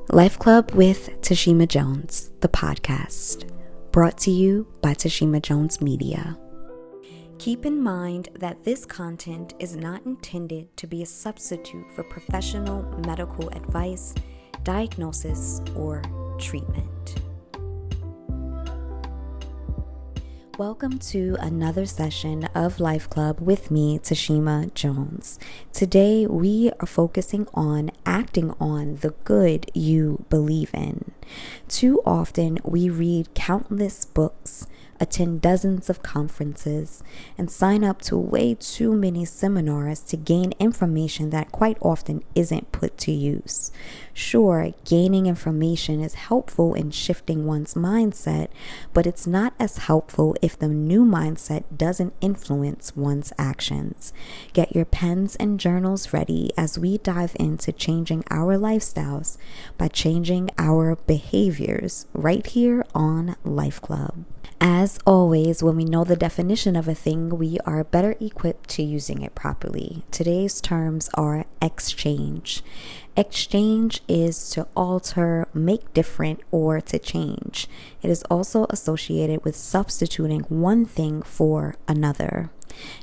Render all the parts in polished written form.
Life Club with Tashima Jones, the podcast, brought to you by Tashima Jones Media. Keep in mind that this content is not intended to be a substitute for professional medical advice, diagnosis, or treatment. Welcome to another session of Life Club with me, Tashima Jones. Today, we are focusing on acting on the good you believe in. Too often, we read countless books, attend dozens of conferences, and sign up to way too many seminars to gain information that quite often isn't put to use. Sure, gaining information is helpful in shifting one's mindset, but it's not as helpful if the new mindset doesn't influence one's actions. Get your pens and journals ready as we dive into changing our lifestyles by changing our behaviors right here on Life Club. As always, when we know the definition of a thing, we are better equipped to using it properly. Today's terms are exchange. Exchange is to alter, make different, or to change. It is also associated with substituting one thing for another.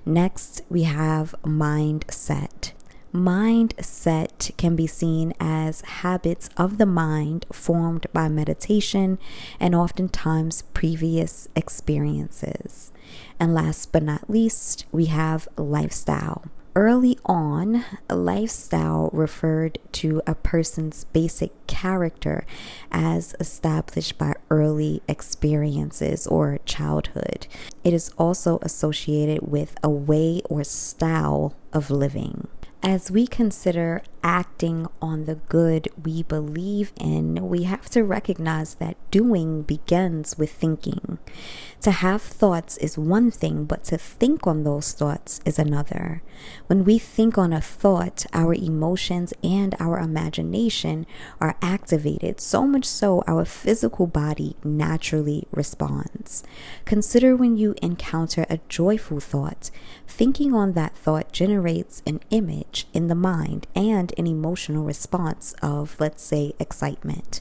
Next, we have mindset. Mindset can be seen as habits of the mind formed by meditation and oftentimes previous experiences. And last but not least, we have lifestyle. Early on, a lifestyle referred to a person's basic character as established by early experiences or childhood. It is also associated with a way or style of living. As we consider acting on the good we believe in, we have to recognize that doing begins with thinking. To have thoughts is one thing, but to think on those thoughts is another. When we think on a thought, our emotions and our imagination are activated, so much so our physical body naturally responds. Consider when you encounter a joyful thought. Thinking on that thought generates an image in the mind and an emotional response of, let's say, excitement.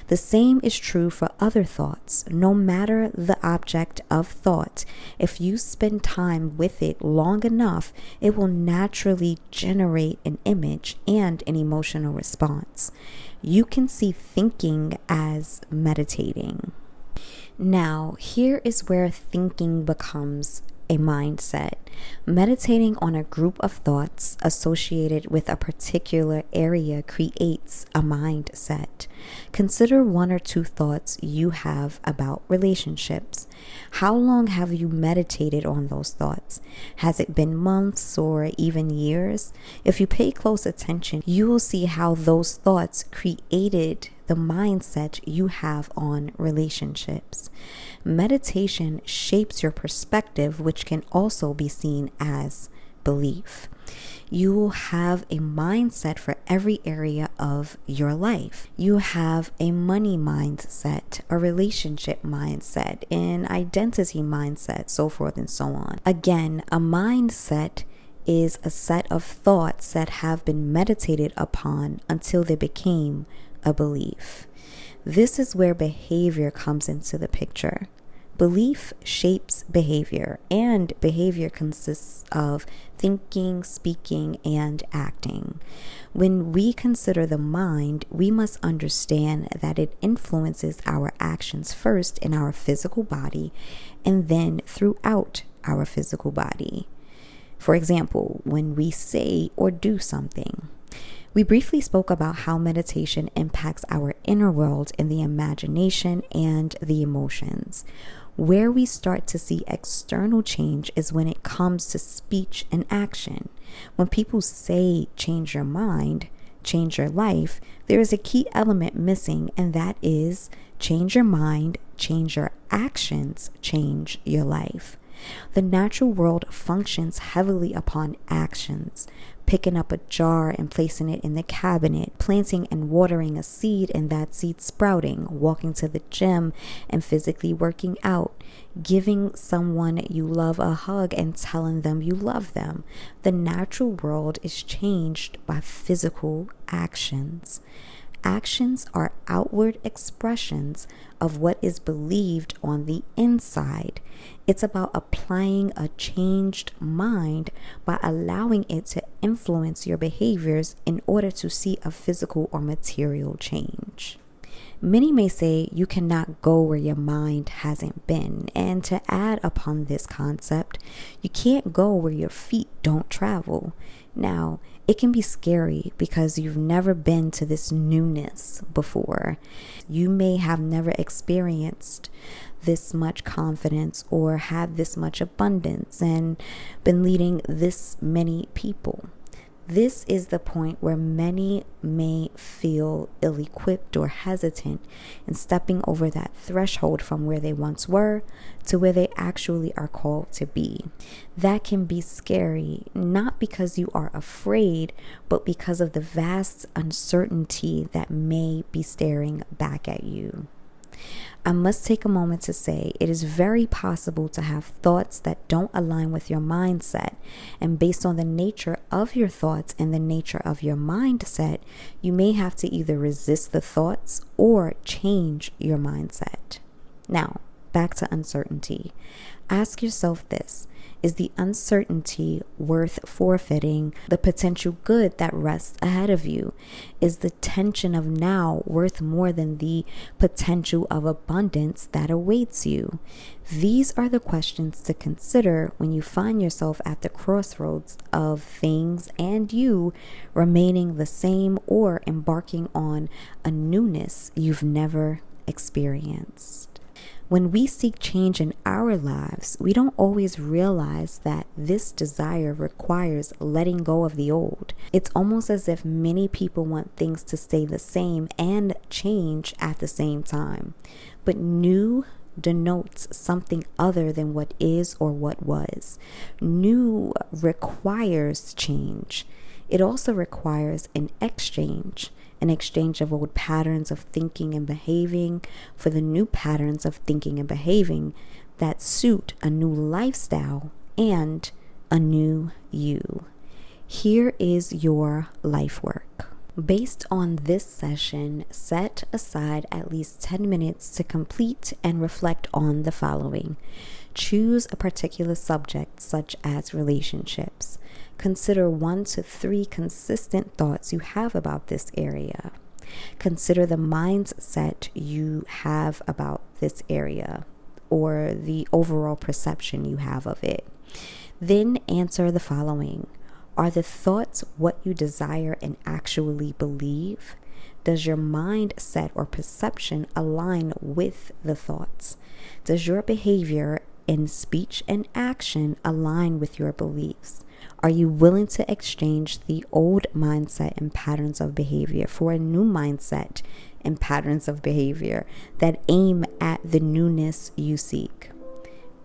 The same is true for other thoughts. No matter the object of thought, if you spend time with it long enough, it will naturally generate an image and an emotional response. You can see thinking as meditating. Now, here is where thinking becomes a mindset. Meditating on a group of thoughts associated with a particular area creates a mindset. Consider one or two thoughts you have about relationships. How long have you meditated on those thoughts? Has it been months or even years? If you pay close attention, you will see how those thoughts created the mindset you have on relationships. Meditation shapes your perspective, which can also be seen as belief. You will have a mindset for every area of your life. You have a money mindset, a relationship mindset, an identity mindset, so forth and so on. Again, a mindset is a set of thoughts that have been meditated upon until they became a belief. This is where behavior comes into the picture. Belief shapes behavior, and behavior consists of thinking, speaking, and acting. When we consider the mind, we must understand that it influences our actions first in our physical body and then throughout our physical body. For example, when we say or do something. We briefly spoke about how meditation impacts our inner world in the imagination and the emotions. Where we start to see external change is when it comes to speech and action. When people say change your mind, change your life, there is a key element missing, and that is change your mind, change your actions, change your life. The natural world functions heavily upon actions. Picking up a jar and placing it in the cabinet, planting and watering a seed and that seed sprouting, walking to the gym and physically working out, giving someone you love a hug and telling them you love them. The natural world is changed by physical actions. Actions are outward expressions of what is believed on the inside. It's about applying a changed mind by allowing it to influence your behaviors in order to see a physical or material change. Many may say you cannot go where your mind hasn't been. And to add upon this concept, you can't go where your feet don't travel. Now, it can be scary because you've never been to this newness before. You may have never experienced this much confidence or had this much abundance and been leading this many people. This is the point where many may feel ill-equipped or hesitant in stepping over that threshold from where they once were to where they actually are called to be. That can be scary, not because you are afraid, but because of the vast uncertainty that may be staring back at you. I must take a moment to say it is very possible to have thoughts that don't align with your mindset. And based on the nature of your thoughts and the nature of your mindset, you may have to either resist the thoughts or change your mindset. Now, back to uncertainty. Ask yourself this. Is the uncertainty worth forfeiting the potential good that rests ahead of you? Is the tension of now worth more than the potential of abundance that awaits you? These are the questions to consider when you find yourself at the crossroads of things and you remaining the same or embarking on a newness you've never experienced. When we seek change in our lives, we don't always realize that this desire requires letting go of the old. It's almost as if many people want things to stay the same and change at the same time. But new denotes something other than what is or what was. New requires change. It also requires an exchange of old patterns of thinking and behaving for the new patterns of thinking and behaving that suit a new lifestyle and a new you. Here is your life work. Based on this session, set aside at least 10 minutes to complete and reflect on the following. Choose a particular subject, such as relationships. Consider 1 to 3 consistent thoughts you have about this area. Consider the mindset you have about this area or the overall perception you have of it. Then answer the following. Are the thoughts what you desire and actually believe? Does your mindset or perception align with the thoughts? Does your behavior in speech and action align with your beliefs? Are you willing to exchange the old mindset and patterns of behavior for a new mindset and patterns of behavior that aim at the newness you seek?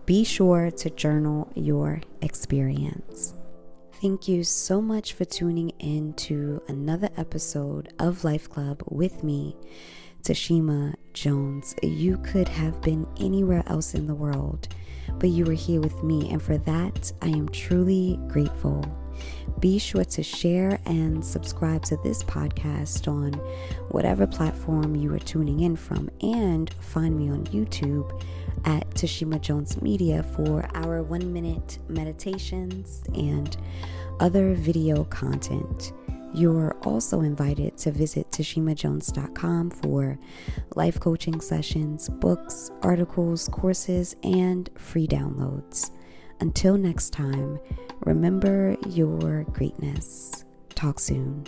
Be sure to journal your experience. Thank you so much for tuning in to another episode of Life Club with me, Tashima Jones. You could have been anywhere else in the world, but you were here with me, and for that, I am truly grateful. Be sure to share and subscribe to this podcast on whatever platform you are tuning in from, and find me on YouTube at Tashima Jones Media for our 1-minute meditations and other video content. You're also invited to visit tashimajones.com for life coaching sessions, books, articles, courses, and free downloads. Until next time, remember your greatness. Talk soon.